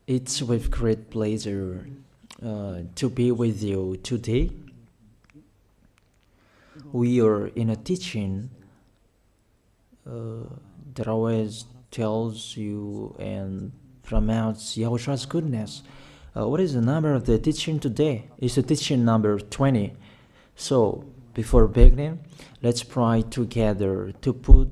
It's with great pleasure to be with you today. We are in a teaching that always tells you and promotes Yahushua's goodness. What is the number of the teaching today? It's the teaching number 20. So, before beginning, let's pray together to put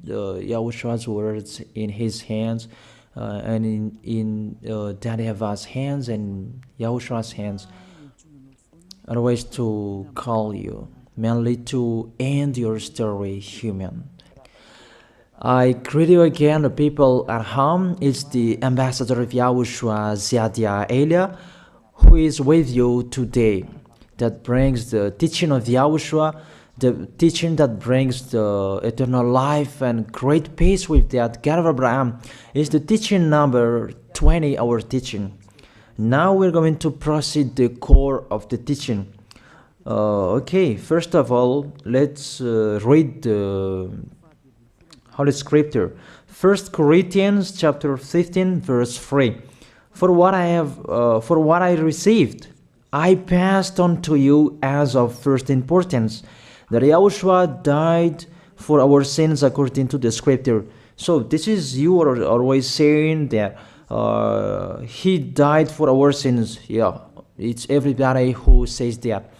Yahushua's words in his hands and in Daddy Yahvah's hands and Yahushua's hands. Otherwise, to call you, mainly to end your story human. I greet you again, the people at home. It's the ambassador of Yahushua, Ziadia Elia, who is with you today. That brings the teaching of Yahushua, the teaching that brings the eternal life and great peace with that God of Abraham. Is the teaching number 20, our teaching. Now we're going to proceed the core of the teaching. Okay, first of all, let's read the Holy Scripture. 1 Corinthians chapter 15, verse 3. For what I received, I passed on to you as of first importance, that Yahushua died for our sins according to the Scripture. So this is, you are always saying that he died for our sins. Yeah, it's everybody who says that.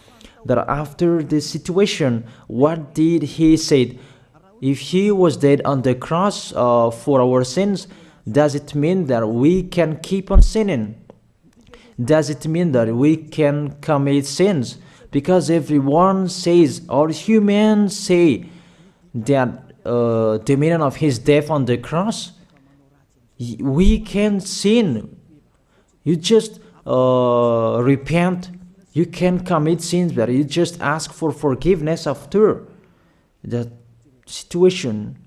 That after the situation, what did he say? If he was dead on the cross for our sins, does it mean that we can keep on sinning? Does it mean that we can commit sins? Because everyone says, all humans say that the meaning of his death on the cross, we can sin. You just repent. You can commit sins, but you just ask for forgiveness after that situation.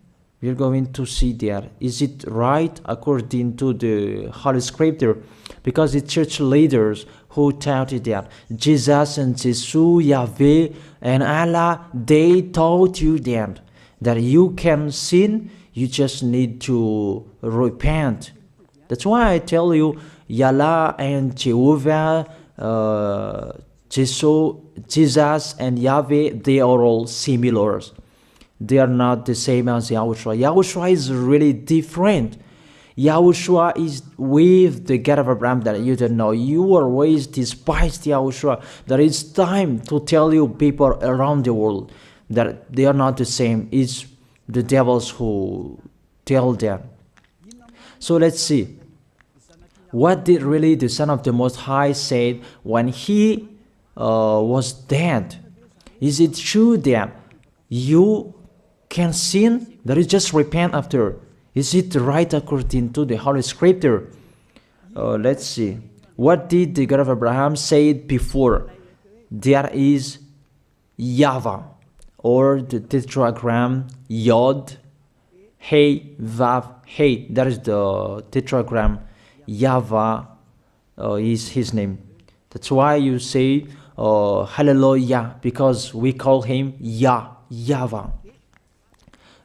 We're going to see there. Is it right according to the Holy Scripture? Because the church leaders who taught it that Jesus and Jesus, Yahweh and Allah, they taught you that you can sin, you just need to repent. That's why I tell you, Yahlah and Jehovah, Jesus and Yahweh, they are all similar. They are not the same as Yahushua. Yahushua is really different. Yahushua is with the God of Abraham that you don't know. You always despise Yahushua. There is time to tell you people around the world that they are not the same. It's the devils who tell them. So let's see. What did really the Son of the Most High say when he was dead? Is it true that you can sin? That is just repent after. Is it right according to the Holy Scripture? Let's see. What did the God of Abraham say before? There is YAHVAH, or the tetragram Yod, Hey, Vav, Hey. That is the tetragram. YAHVAH is his name. That's why you say Hallelujah, because we call him YAHVAH.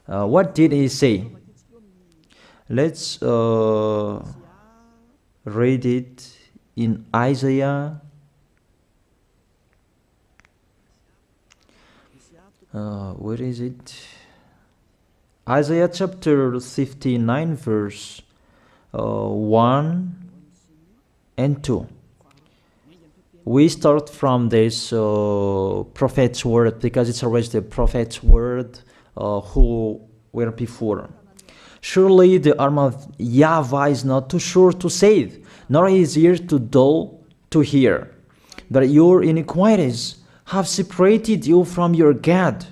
What did he say? Let's read it in Isaiah. Where is it? Isaiah chapter 59, verse 1 and 2. We start from this prophet's word because it's always the prophet's word who were before. Surely the arm of YAHVAH is not too short to save, nor his ear too dull to hear. That your iniquities have separated you from your God.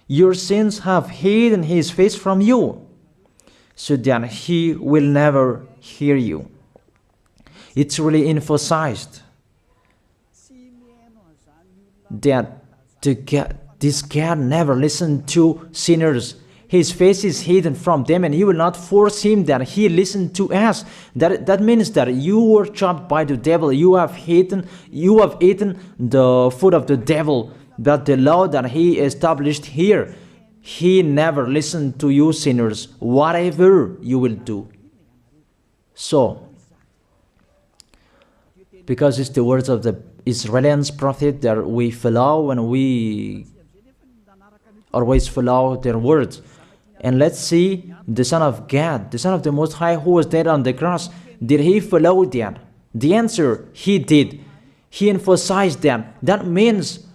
Your sins have hidden his face from you, so that he will never hear you. It's really emphasized that this God never listened to sinners. His face is hidden from them, and he will not force him that he listen to us. That means that you were chopped by the devil. You have eaten the food of the devil. But the law that he established here, he never listened to you sinners, whatever you will do. So, because it's the words of the Israelians prophet that we follow, and we always follow their words. And let's see the Son of God, the Son of the Most High, who was dead on the cross. Did he follow that? The answer, he did. He emphasized that. That means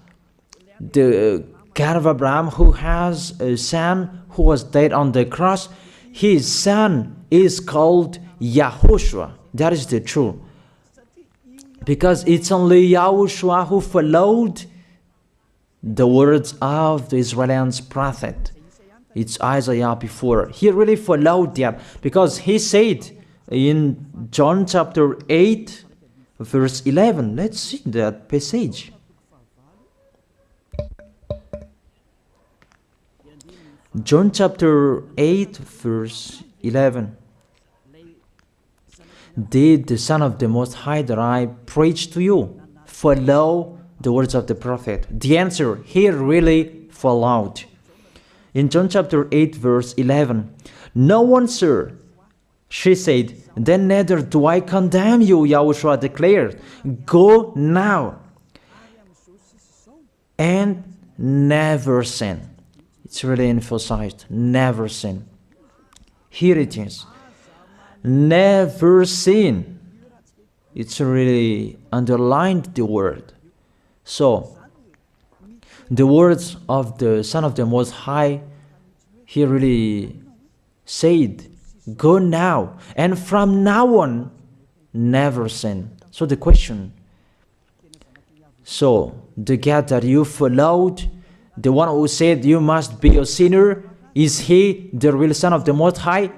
the God of Abraham, who has a son who was dead on the cross, his son is called YAHOSHUAH. That is the truth. Because it's only YAHOSHUAH who followed the words of the Israelians prophet. It's Isaiah before. He really followed that, because he said in John chapter 8, verse 11. Let's see that passage. John chapter 8, verse 11. Did the Son of the Most High that I preach to you follow the words of the prophet? The answer, he really followed. In John chapter 8, verse 11, no one, sir, she said, then neither do I condemn you, YAHOSHUAH declared. Go now and never sin. It's really emphasized, never sin. Here it is. Never sin. It's really underlined the word. So, the words of the Son of the Most High, he really said, go now, and from now on, never sin. So the question, so the God that you followed, the one who said you must be a sinner, is he the real Son of the Most High?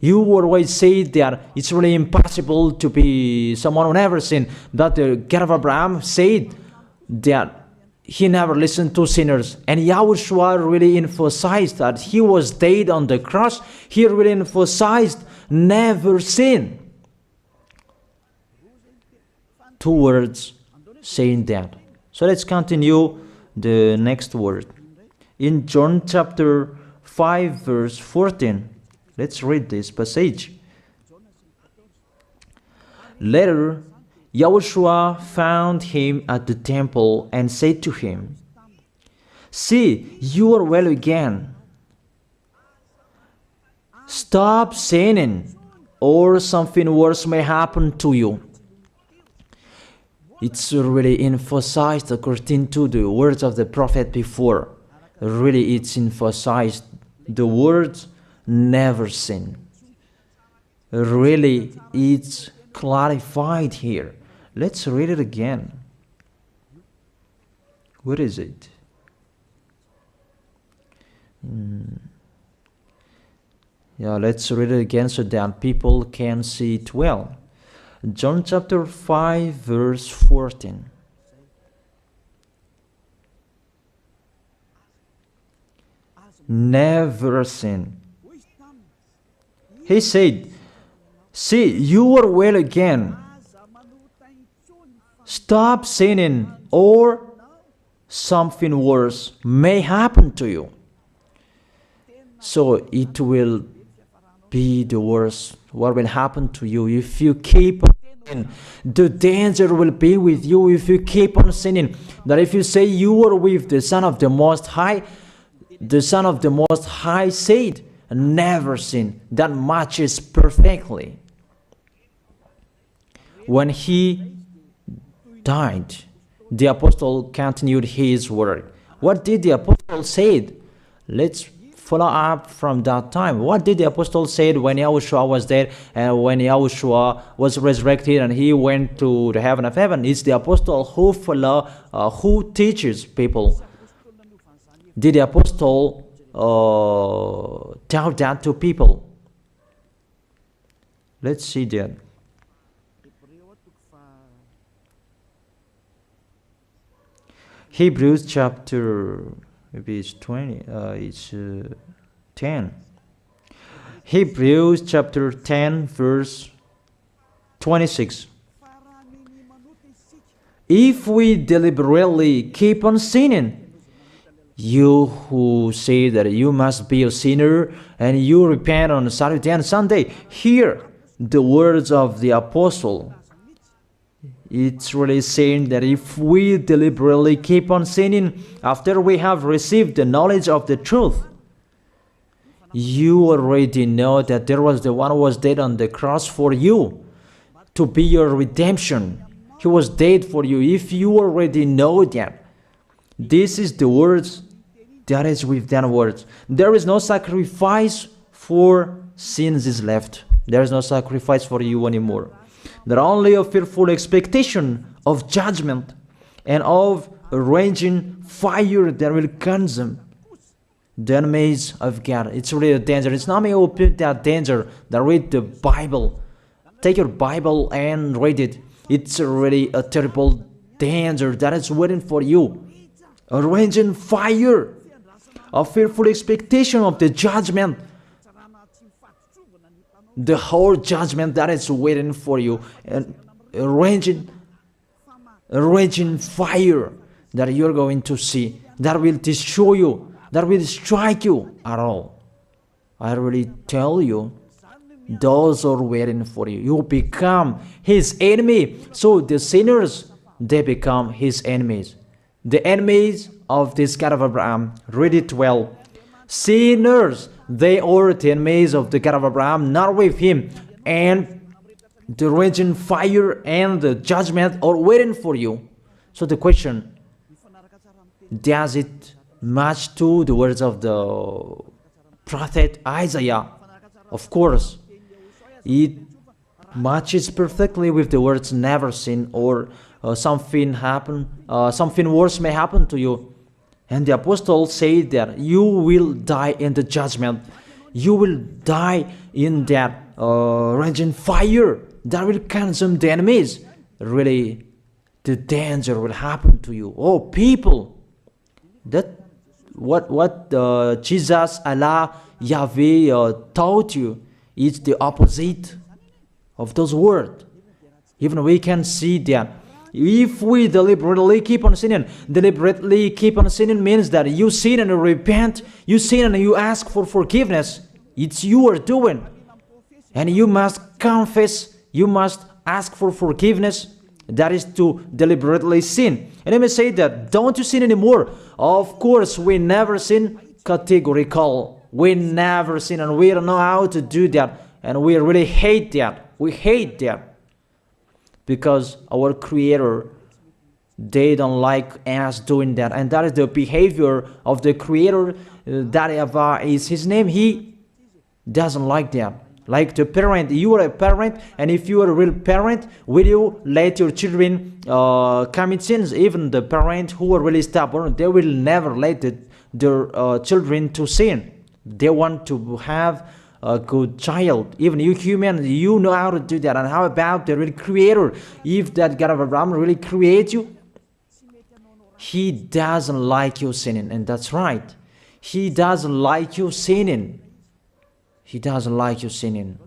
You always say that it's really impossible to be someone who never sinned. But the God of Abraham said that he never listened to sinners. And YAHOSHUAH really emphasized that he was dead on the cross. He really emphasized never sin. Two words saying that. So let's continue the next word. In John chapter 5, verse 14. Let's read this passage. Later, YAHOSHUAH found him at the temple and said to him, see, you are well again. Stop sinning, or something worse may happen to you. It's really emphasized according to the words of the prophet before. Really, it's emphasized the words never sin. Really, it's clarified here. Let's read it again. Where is it? Yeah, let's read it again so that people can see it well. John chapter 5, verse 14. Never sin. He said, see, you are well again. Stop sinning, or something worse may happen to you. So it will be the worst. What will happen to you if you keep on sinning? The danger will be with you if you keep on sinning. That if you say you are with the Son of the Most High, the Son of the Most High said, never sin. That matches perfectly. When he died, the apostle continued his work. What did the apostle say? Let's follow up from that time. What did the apostle say when YAHOSHUAH was dead and when YAHOSHUAH was resurrected and he went to the heaven of heaven? It's the apostle who teaches people. Did the apostle tell that to people? Let's see that. Hebrews chapter, maybe it's 20, it's 10. Hebrews chapter 10, verse 26. If we deliberately keep on sinning, you who say that you must be a sinner and you repent on Saturday and Sunday, here the words of the apostle. It's really saying that if we deliberately keep on sinning after we have received the knowledge of the truth, you already know that there was the one who was dead on the cross for you to be your redemption. He was dead for you. If you already know that, this is the words that is with that words. There is no sacrifice for sins is left. There is no sacrifice for you anymore. There are only a fearful expectation of judgment and of a raging fire that will consume the enemies of God. It's really a danger. It's not me who put that danger that read the Bible. Take your Bible and read it. It's really a terrible danger that is waiting for you. A raging fire, a fearful expectation of the judgment. The whole judgment that is waiting for you, and a raging fire that you're going to see, that will destroy you, that will strike you at all. I really tell you, those are waiting for you. You become his enemy. So the sinners, they become his enemies. The enemies of this God of Abraham. Read it well. Sinners, they are the enemies of the God of Abraham, not with him. And the raging fire and the judgment are waiting for you. So the question, does it match to the words of the prophet Isaiah? Of course, it matches perfectly with the words never sin, or something worse may happen to you. And the apostle said that you will die in the judgment. You will die in that raging fire that will consume the enemies. Really, the danger will happen to you. Oh, people, that what Jesus, Allah, Yahweh taught you is the opposite of those words. Even we can see that. If we deliberately keep on sinning means that you sin and you repent, you sin and you ask for forgiveness. It's you are doing. And you must confess, you must ask for forgiveness. That is to deliberately sin. And I may say that, don't you sin anymore? Of course, we never sin. Categorical. We never sin, and we don't know how to do that. And we really hate that. We hate that. Because our Creator, they don't like us doing that. And that is the behavior of the Creator. That YAHVAH is his name. He doesn't like that. Like the parent, you are a parent, and if you are a real parent, will you let your children commit sins? Even the parent who are really stubborn, they will never let their children to sin. They want to have a good child. Even you human, you know how to do that. And how about the real Creator? If that God of Abraham really creates you, he doesn't like you sinning. And that's right. He doesn't like you sinning. He doesn't like you sinning.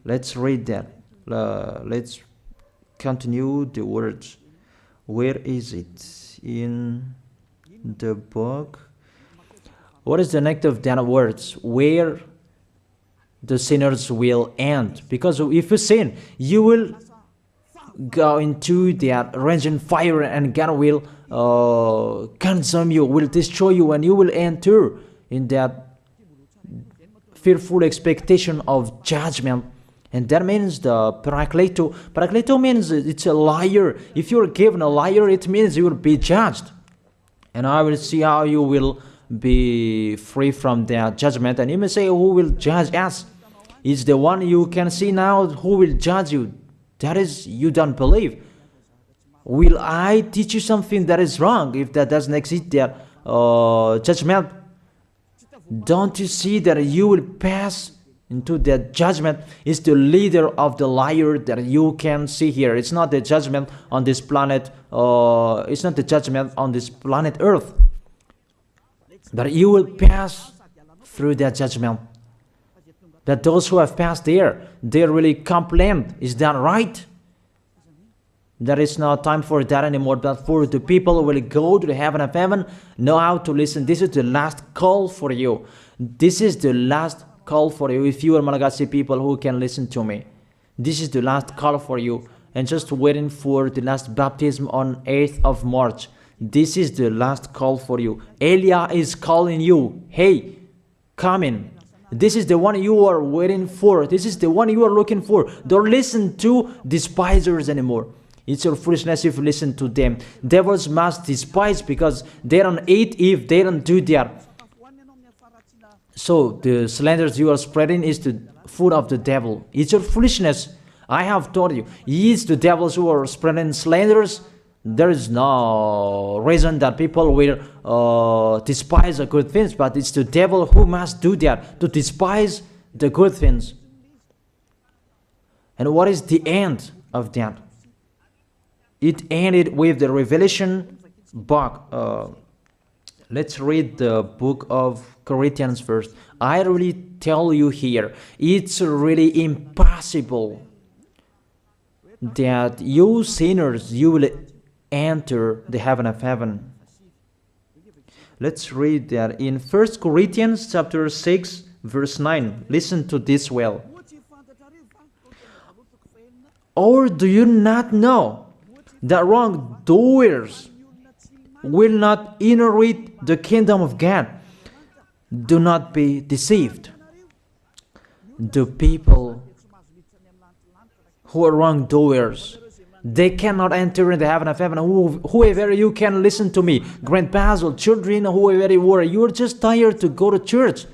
Let's read that. Let's continue the words. Where is it? In the book. What is the next of that words? Where the sinners will end. Because if you sin, you will go into that raging fire, and God will consume you, will destroy you, and you will enter in that fearful expectation of judgment. And that means the parakleto. Parakleto means it's a liar. If you're given a liar, it means you will be judged. And I will see how you will be free from that judgment. And you may say, who will judge us? It's the one you can see now who will judge you. That is, you don't believe. Will I teach you something that is wrong if that doesn't exist, that judgment? Don't you see that you will pass into that judgment? Is the leader of the liar that you can see here. It's not the judgment on this planet. It's not the judgment on this planet Earth. But you will pass through that judgment. That those who have passed there, they really complain. Is that right? There is no time for that anymore. But for the people who will go to the heaven of heaven, know how to listen. This is the last call for you. This is the last call for you. If you are Malagasy people who can listen to me, This is the last call for you. And just waiting for the last baptism on 8th of March. This is the last call for you. Elia is calling you. Hey, come in. This is the one you are waiting for. This is the one you are looking for. Don't listen to despisers anymore. It's your foolishness if you listen to them. Devils must despise because they don't eat if they don't do that. So the slanders you are spreading is the food of the devil. It's your foolishness. I have told you. It's the devils who are spreading slanders. There is no reason that people will despise the good things, but it's the devil who must do that, to despise the good things. And what is the end of that? It ended with the Revelation book. Let's read the book of Corinthians first. I really tell you here, it's really impossible that you sinners, you will enter the heaven of heaven. Let's read that in 1 Corinthians chapter 6 verse 9. Listen to this well. Or do you not know that wrongdoers will not inherit the kingdom of God? Do not be deceived. The people who are wrongdoers, they cannot enter in the heaven of heaven. Whoever you can listen to me, grandpas or children, whoever you are, you are just tired to go to church.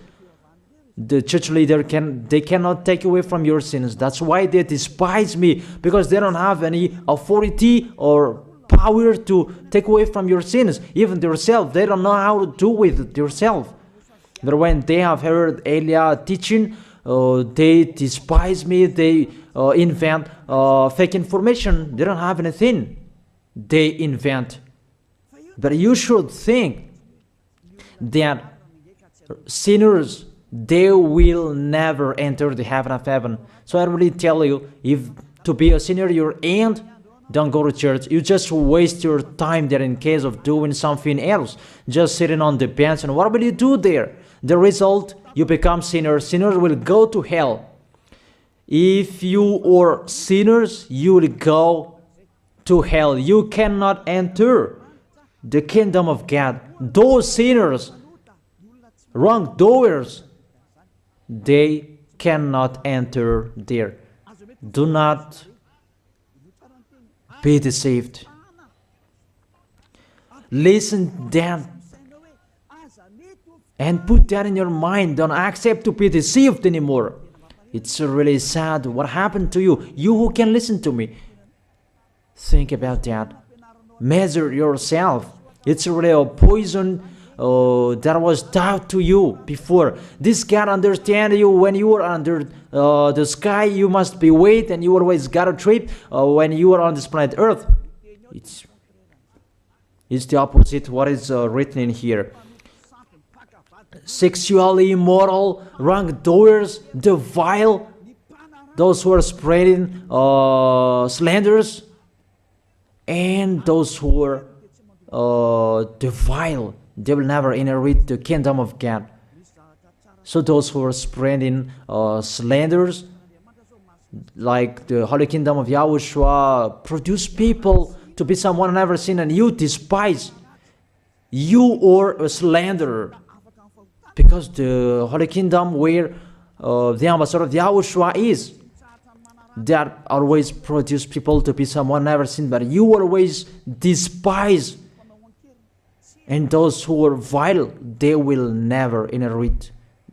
The church leader they cannot take away from your sins. That's why they despise me, because they don't have any authority or power to take away from your sins. Even themselves, they don't know how to do with themselves. But when they have heard Elia teaching, they despise me. They invent fake information. They don't have anything. They invent. But you should think that sinners, they will never enter the heaven of heaven. So I really tell you, if to be a sinner you're in, don't go to church. You just waste your time there in case of doing something else. Just sitting on the bench, and what will you do there? The result, you become sinners. Sinners will go to hell. If you are sinners, you will go to hell. You cannot enter the kingdom of God. Those sinners, wrongdoers, they cannot enter there. Do not be deceived. Listen then and put that in your mind. Don't accept to be deceived anymore. It's really sad what happened to you. You who can listen to me, think about that. Measure yourself. It's really a poison that was taught to you before. This God understand you when you are under the sky. You must be wait, and you always got a trip when you are on this planet Earth. It's the opposite what is written in here. Sexually immoral, wrongdoers, the vile, those who are spreading slanders, and those who are the vile, they will never inherit the kingdom of God. So those who are spreading slanders, like the Holy Kingdom of YAHOSHUAH, produce people to be someone never seen, and you despise. You are a slanderer. Because the Holy Kingdom where the ambassador of YAHOSHUAH is, that always produce people to be someone never seen, but you always despise. And those who are vile, they will never inherit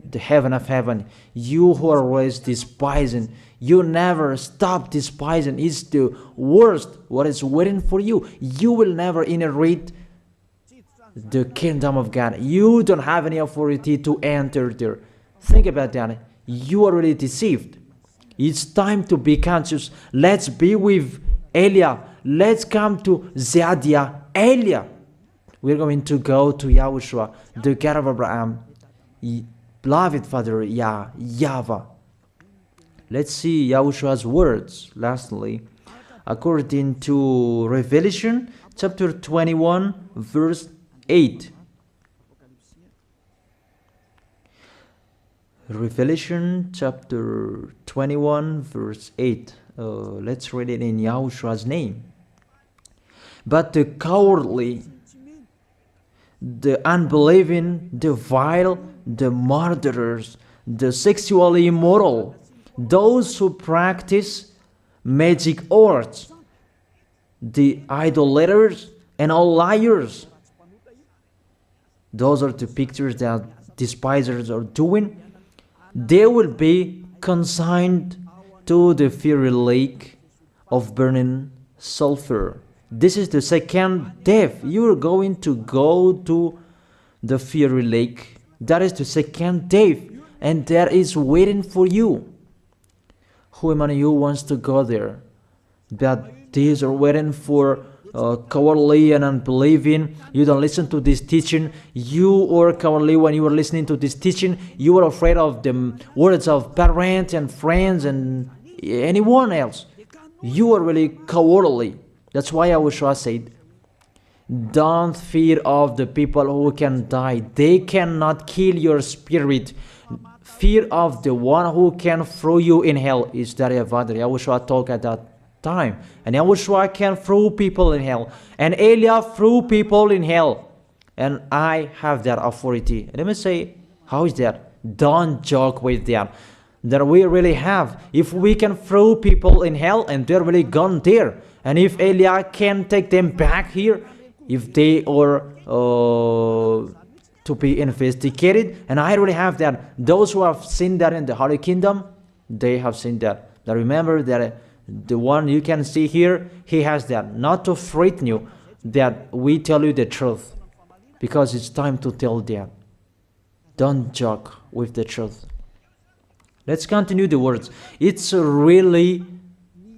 the heaven of heaven. You who are always despising, you never stop despising. It's the worst what is waiting for you. You will never inherit the kingdom of God. You don't have any authority to enter there. Think about that. You are already deceived. It's time to be conscious. Let's be with Elia. Let's come to Zeadiah. Elia. We're going to go to YAHOSHUAH, the God of Abraham, beloved Father YAHVAH. Let's see YAHOSHUAH's words. Lastly, according to Revelation chapter 21 verse 8. Revelation chapter 21 verse 8. Let's read it in Yahoshua's name. But the cowardly, the unbelieving, the vile, the murderers, the sexually immoral, those who practice magic arts, the idolaters, and all liars. Those are the pictures that despisers are doing. They will be consigned to the fiery lake of burning sulfur. This is the second death. You are going to go to the fiery lake. That is the second death, and that is waiting for you. Who among you wants to go there? But these are waiting for cowardly and unbelieving. You don't listen to this teaching. You are cowardly when you are listening to this teaching. You are afraid of the words of parents and friends and anyone else. You are really cowardly. That's why YAHOSHUAH said, don't fear of the people who can die. They cannot kill your spirit. Fear of the one who can throw you in hell. Is that what YAHOSHUAH talked at that time? And YAHOSHUAH can throw people in hell. And Elia threw people in hell. And I have that authority. Let me say, how is that? Don't joke with that. That we really have. If we can throw people in hell and they're really gone there. And if Elia can take them back here, if they are to be investigated, and I really have that. Those who have seen that in the Holy Kingdom, they have seen that. Now remember that the one you can see here, he has that. Not to frighten you, that we tell you the truth, because it's time to tell that. Don't joke with the truth. Let's continue the words. It's really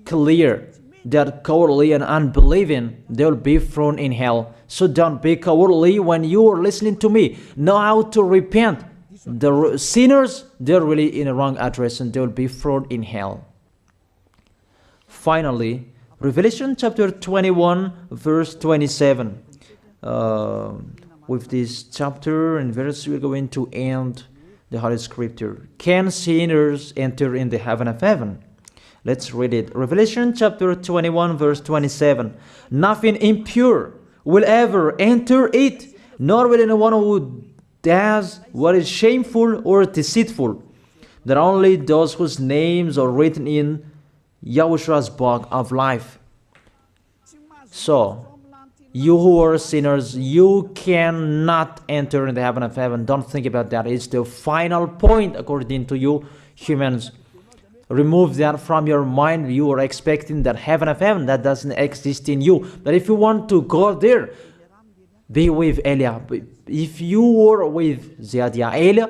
clear that cowardly and unbelieving, they'll be thrown in hell. So don't be cowardly when you are listening to me. Know how to repent. The sinners, they're really in the wrong address and they'll be thrown in hell. Finally, Revelation chapter 21 verse 27. With this chapter and verse, we're going to end the Holy Scripture. Can sinners enter in the heaven of heaven? Let's read it. Revelation chapter 21 verse 27. Nothing impure will ever enter it, nor will anyone who does what is shameful or deceitful. That only those whose names are written in YAHOSHUAH's book of life. So, you who are sinners, you cannot enter in the heaven of heaven. Don't think about that. It's the final point according to you humans. Remove that from your mind. You are expecting that heaven of heaven that doesn't exist in you. But if you want to go there, be with Elia. If you were with Elia,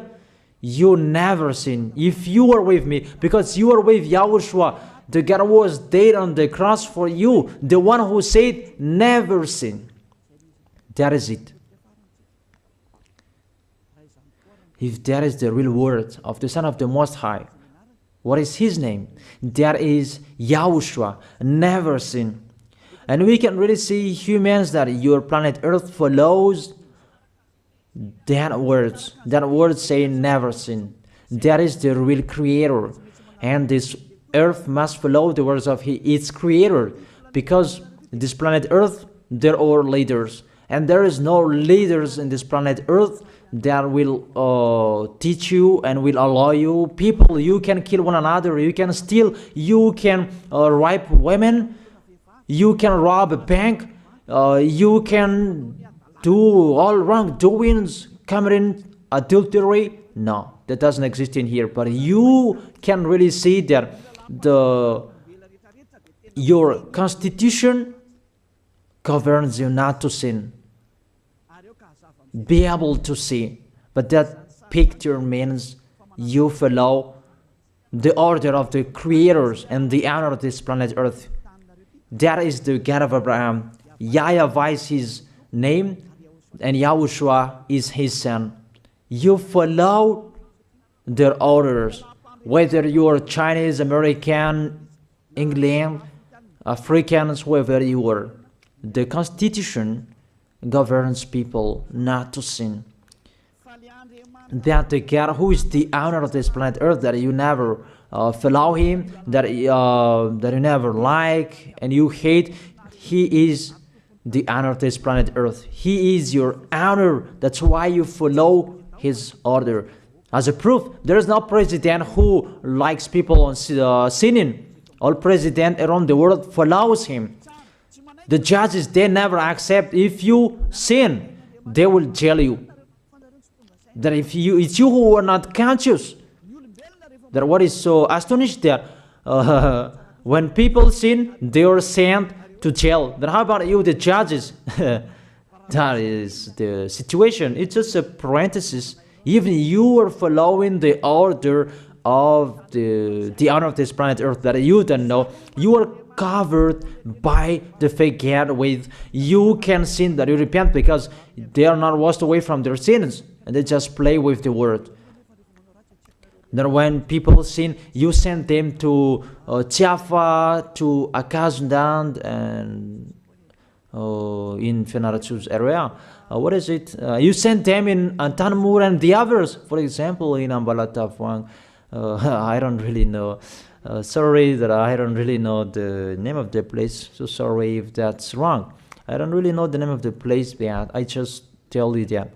you never sin. If you are with me, because you are with YAHOSHUAH, the God was dead on the cross for you, the one who said never sin. That is it. If that is the real word of the Son of the Most High, what is his name? That is YAHOSHUAH, never sin. And we can really see humans that your planet Earth follows that word saying never sin. That is the real creator. And this Earth must follow the words of its creator, because this planet Earth, there are leaders. And there is no leaders in this planet Earth that will teach you and will allow you. People, you can kill one another, you can steal, you can rape women, you can rob a bank, you can do all wrongdoings, committing adultery. No, that doesn't exist in here. But you can really see that your constitution governs you not to sin. Be able to see. But that picture means you follow the order of the creators and the honor of this planet Earth. That is the God of Abraham. YAHVAH is his name, and YAHOSHUAH is his son. You follow their orders, whether you are Chinese, American, England, Africans, whoever you are. The Constitution governs people not to sin. that the God who is the owner of this planet Earth, that you never follow him, that you never like and you hate, he is the owner of this planet Earth. He is your owner. That's why you follow his order. As a proof, there is no president who likes people on sinning. All president around the world follows him. The judges, they never accept. If you sin, they will jail you. That if it's you who are not conscious. That what is so astonished that when people sin, they are sent to jail. Then how about you, the judges? That is the situation. It's just a parenthesis. Even you are following the order of the owner of this planet Earth that you don't know. You are covered by the fake God with you can sin, that you repent, because they are not washed away from their sins and they just play with the word. Then when people sin, you send them to YAHVAH, to Akazandand, and in Fenarachu's area. What is it? You send them in Tanmur and the others. For example, in Ambalatafwang. I don't really know. Sorry that I don't really know the name of the place. So sorry if that's wrong. I don't really know the name of the place, but I just tell you that.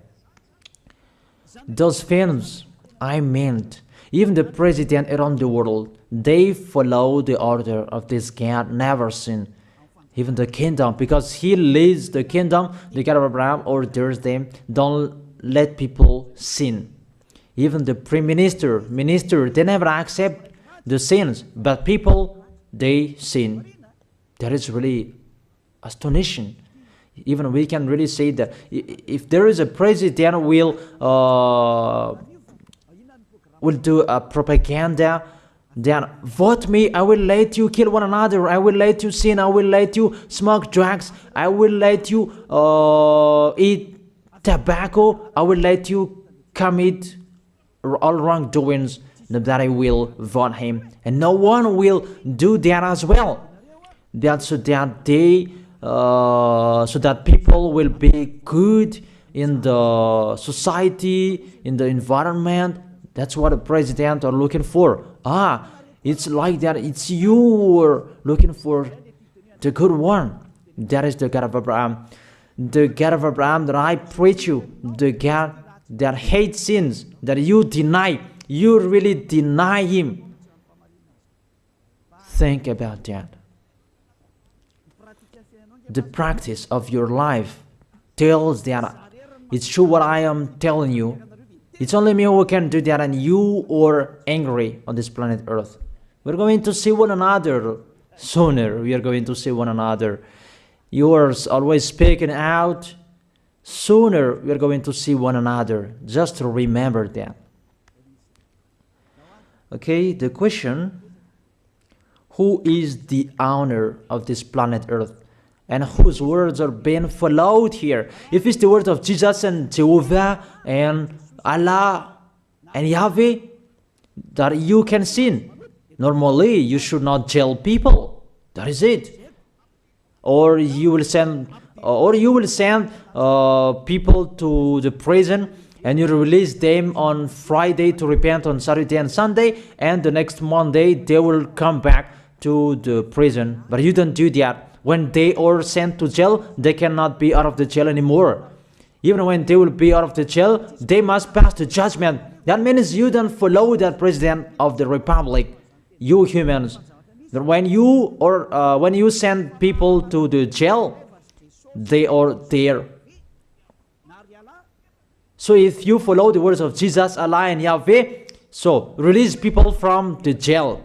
Those films, I meant, even the president around the world, they follow the order of this God, never sin. Even the kingdom, because he leads the kingdom, the God of Abraham orders them, don't let people sin. Even the prime minister, they never accept the sins, but people, they sin. That is really astonishing. Even we can really say that if there is a president will do a propaganda, then vote me, I will let you kill one another, I will let you sin, I will let you smoke drugs, I will let you eat tobacco, I will let you commit all wrongdoings, that I will vote him. And no one will do that as well. That's so that they so that people will be good in the society, in the environment. That's what the president are looking for. It's like that. It's you who are looking for the good one. That is the God of Abraham. The God of Abraham that I preach you. The God that hates sins, that you deny. You really deny him. Think about that. The practice of your life tells that it's true what I am telling you. It's only me who can do that, and you are angry on this planet Earth. We're going to see one another sooner. We are going to see one another. You are always speaking out. Sooner we are going to see one another. Just remember that. Okay, the question: who is the owner of this planet Earth? And whose words are being followed here? If it's the word of Jesus and Jehovah and Allah and Yahweh, that you can sin. Normally, you should not jail people. That is it. Or you will send, people to the prison, and you release them on Friday to repent on Saturday and Sunday, and the next Monday they will come back to the prison. But you don't do that. When they are sent to jail, they cannot be out of the jail anymore. Even when they will be out of the jail, they must pass the judgment. That means you don't follow that president of the republic, you humans. That when you send people to the jail, they are there. So if you follow the words of Jesus, Allah and Yahweh, so release people from the jail.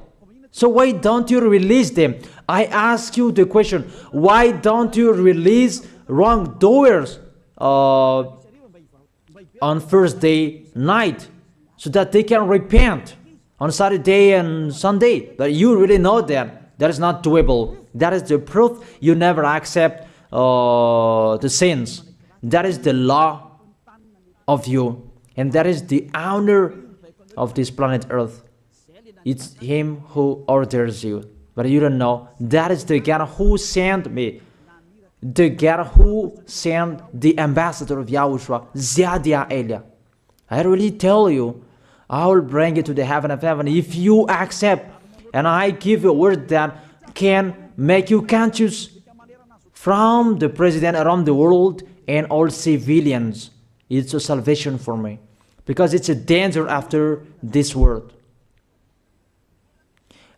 So why don't you release them? I ask you the question, why don't you release wrongdoers on Thursday night so that they can repent on Saturday and Sunday? But you really know that that is not doable. That is the proof you never accept the sins. That is the law of you, and that is the owner of this planet Earth. It's him who orders you, but you don't know. That is the God who sent me, the God who sent the ambassador of Yahushua, Zadia Elia. I really tell you, I will bring you to the heaven of heaven if you accept, and I give you a word that can make you conscious from the president around the world and all civilians. It's a salvation for me, because it's a danger after this world.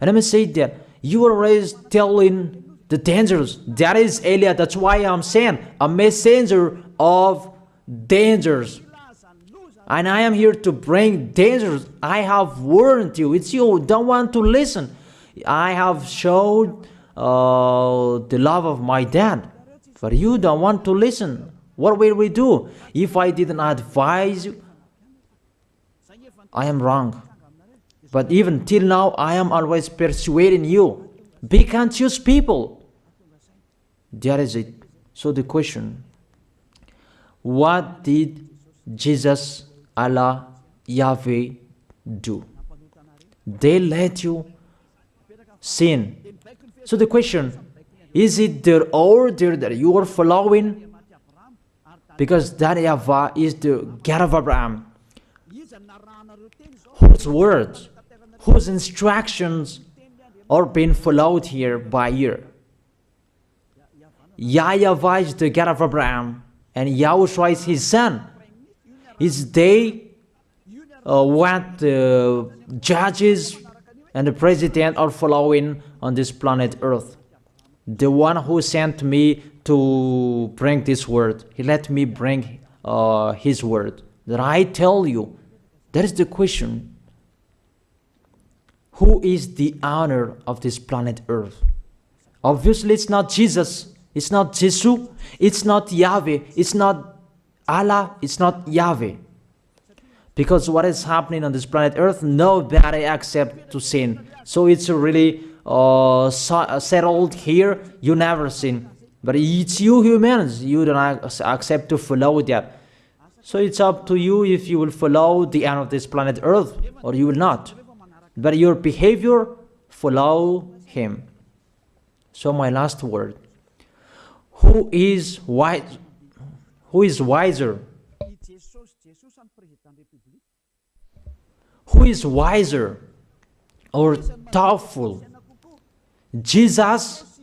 And let me say that you are always telling the dangers. That is Eliah. That's why I'm saying a messenger of dangers. And I am here to bring dangers. I have warned you. It's you don't want to listen. I have showed the love of my dad, but you don't want to listen. What will we do? If I didn't advise you, I am wrong. But even till now, I am always persuading you. Be conscious people. That is it. So the question, what did Jesus, Allah, Yahweh do? They let you sin. So the question, is it their order that you are following? Because that YAHVAH is the God of Abraham, whose words, whose instructions are being followed here by year. YAHVAH is the God of Abraham, and YAHOSHUAH is his son. Is they what the judges and the president are following on this planet Earth. The one who sent me to bring this word, he let me bring his word. That I tell you, that is the question. Who is the owner of this planet Earth? Obviously, it's not Jesus. It's not Jesus. It's not Yahweh. It's not Allah. It's not Yahweh. Because what is happening on this planet Earth, nobody accepts to sin. So it's really settled here. You never sin. But it's you humans. You don't accept to follow that. So it's up to you if you will follow the end of this planet Earth or you will not. But your behavior, follow him. So my last word. Who is wise? Who is wiser? Who is wiser or doubtful? Jesus,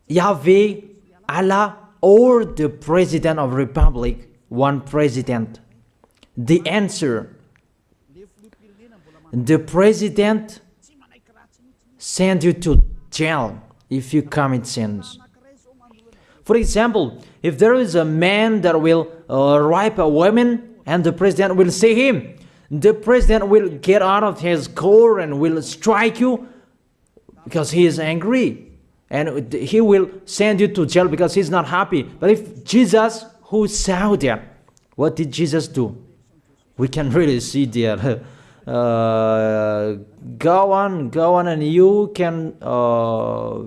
Yahweh, Allah, or the President of Republic? One president. The answer. The president send you to jail if you commit sins. For example, if there is a man that will rape a woman and the president will see him, the president will get out of his car and will strike you because he is angry. And he will send you to jail because he's not happy. But if Jesus, who saw that, what did Jesus do? We can really see that. Go on, and you can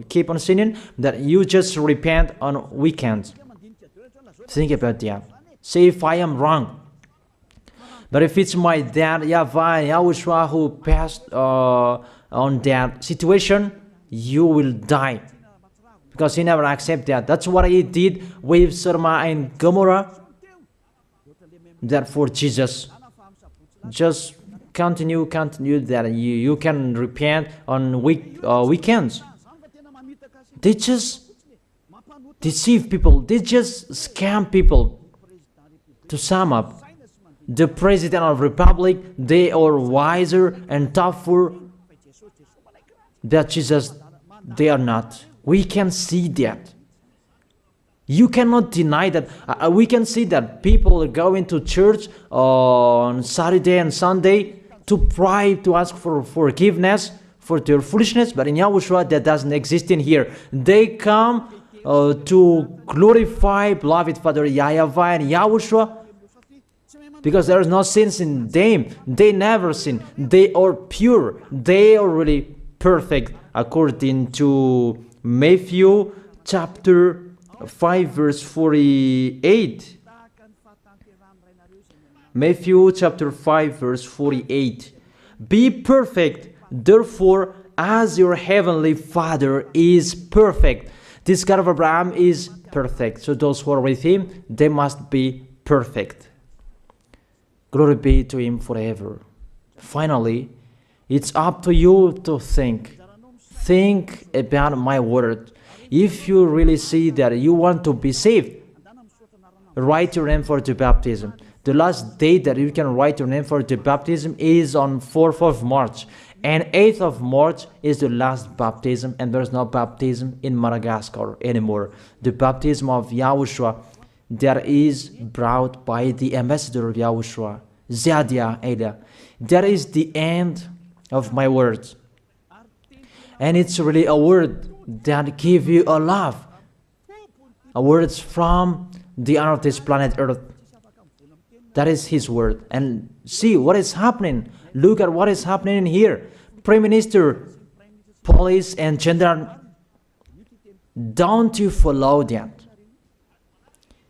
keep on sinning, that you just repent on weekends. Think about that. Say if I am wrong. But if it's my dad, YAHVAH, YAHOSHUAH, who passed on that situation, you will die. Because he never accepted that. That's what he did with Sodom and Gomorrah. That for Jesus. Just continue that you can repent on weekends. They just deceive people. They just scam people. To sum up, the President of Republic, they are wiser and tougher than Jesus. They are not. We can see that. You cannot deny that. We can see that people are going to church on Saturday and Sunday to pray, to ask for forgiveness for their foolishness. But in YAHOSHUAH, that doesn't exist in here. They come to glorify beloved Father YAHVAH and YAHOSHUAH because there is no sins in them. They never sin. They are pure. They are really perfect according to Matthew chapter 5 verse 48. Matthew chapter 5 verse 48. Be perfect, therefore, as your heavenly Father is perfect. This God of Abraham is perfect. So those who are with him, they must be perfect. Glory be to Him forever. Finally, it's up to you to think. Think about my word. If you really see that you want to be saved, write your name for the baptism. The last date that you can write your name for the baptism is on 4th of March. And 8th of March is the last baptism, and there's no baptism in Madagascar anymore. The baptism of YAHOSHUAH that is brought by the ambassador of YAHOSHUAH, Zadia Ada. That is the end of my words. And it's really a word that gives you a love. A word from the honor of this planet Earth. That is His word. And see what is happening. Look at what is happening in here. Prime Minister, police, and gendarme. Don't you follow that?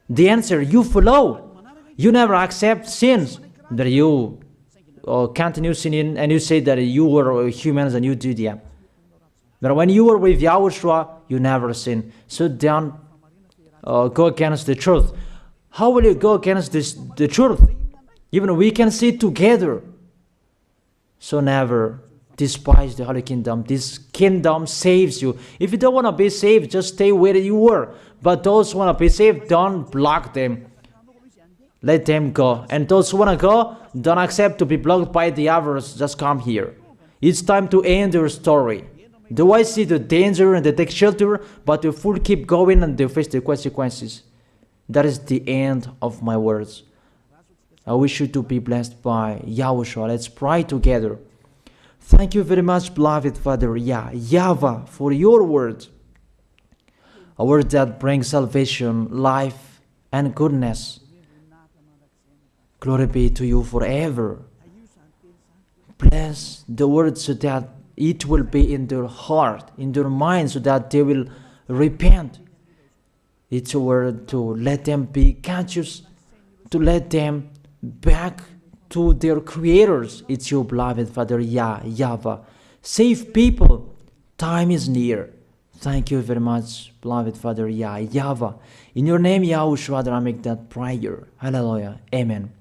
The answer, you follow. You never accept sins. That you continue sinning, and you say that you were humans and you do that. But when you were with YAHOSHUAH, you never sin. So don't go against the truth. How will you go against the truth? Even we can see together. So never despise the Holy Kingdom. This kingdom saves you. If you don't want to be saved, just stay where you were. But those who want to be saved, don't block them. Let them go. And those who want to go, don't accept to be blocked by the others. Just come here. It's time to end your story. Do I see the danger and they take shelter, but the fool keep going and they face the consequences? That is the end of my words. I wish you to be blessed by YAHOSHUAH. Let's pray together. Thank you very much, beloved Father YAHVAH, for your word. A word that brings salvation, life, and goodness. Glory be to you forever. Bless the word so that it will be in their heart, in their mind, so that they will repent. It's a word to let them be conscious, to let them back to their creators. It's your beloved Father YAHVAH. Save people. Time is near. Thank you very much, beloved Father YAHVAH. In your name, YAHOSHUAH, I make that prayer. Hallelujah. Amen.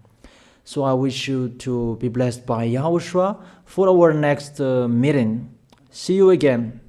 So I wish you to be blessed by YAHOSHUAH for our next meeting. See you again.